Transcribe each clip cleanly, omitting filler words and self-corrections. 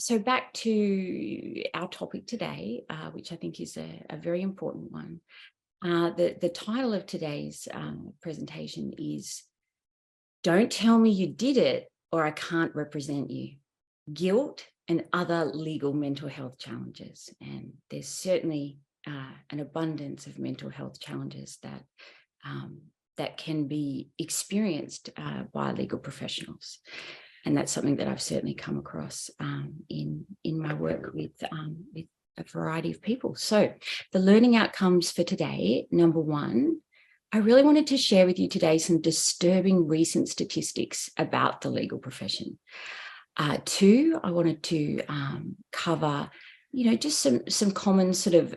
So back to our topic today, which I think is a very important one. The title of today's presentation is "Don't Tell Me You Did It or I Can't Represent You: Guilt and Other Legal Mental Health Challenges." And there's certainly an abundance of mental health challenges that can be experienced by legal professionals. And that's something that I've certainly come across in my work with a variety of people. So the learning outcomes for today, number one, I really wanted to share with you today some disturbing recent statistics about the legal profession. Two, I wanted to cover, just some common sort of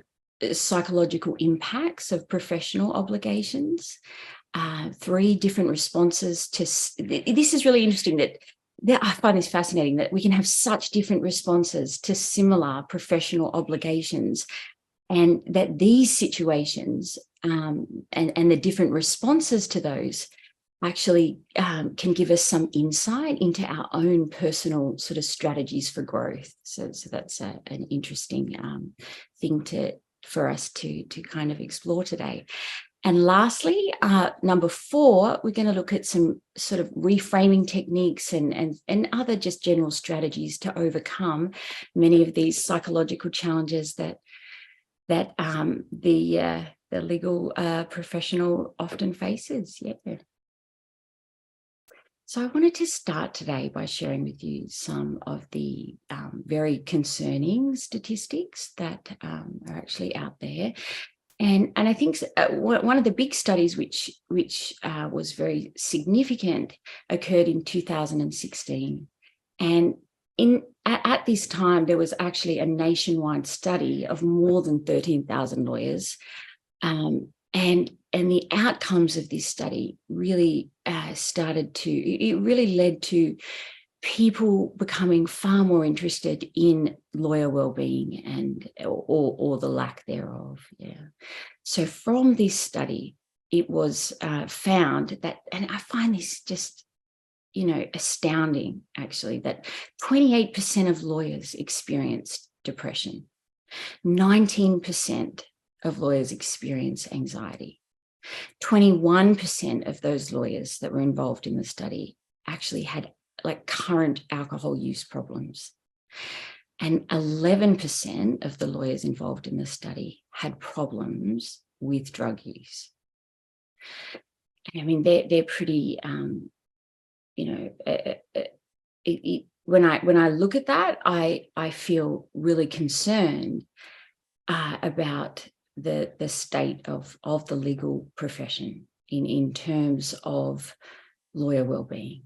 psychological impacts of professional obligations. Three, different responses to, this is really interesting that I find this fascinating that we can have such different responses to similar professional obligations, and that these situations and the different responses to those actually can give us some insight into our own personal sort of strategies for growth. So that's an interesting thing for us to kind of explore today. And lastly, number four, we're going to look at some sort of reframing techniques and other just general strategies to overcome many of these psychological challenges that the legal professional often faces. Yeah. So I wanted to start today by sharing with you some of the very concerning statistics that are actually out there. And I think one of the big studies which was very significant occurred in 2016. And at this time, there was actually a nationwide study of more than 13,000 lawyers. And the outcomes of this study really led to people becoming far more interested in lawyer well-being or the lack thereof. Yeah. So from this study, it was found that, and I find this just, astounding actually, that 28% of lawyers experienced depression, 19% of lawyers experience anxiety, 21% of those lawyers that were involved in the study actually had current alcohol use problems. And 11% of the lawyers involved in the study had problems with drug use. I mean, they're pretty, when I look at that, I feel really concerned about the state of the legal profession in terms of lawyer well-being.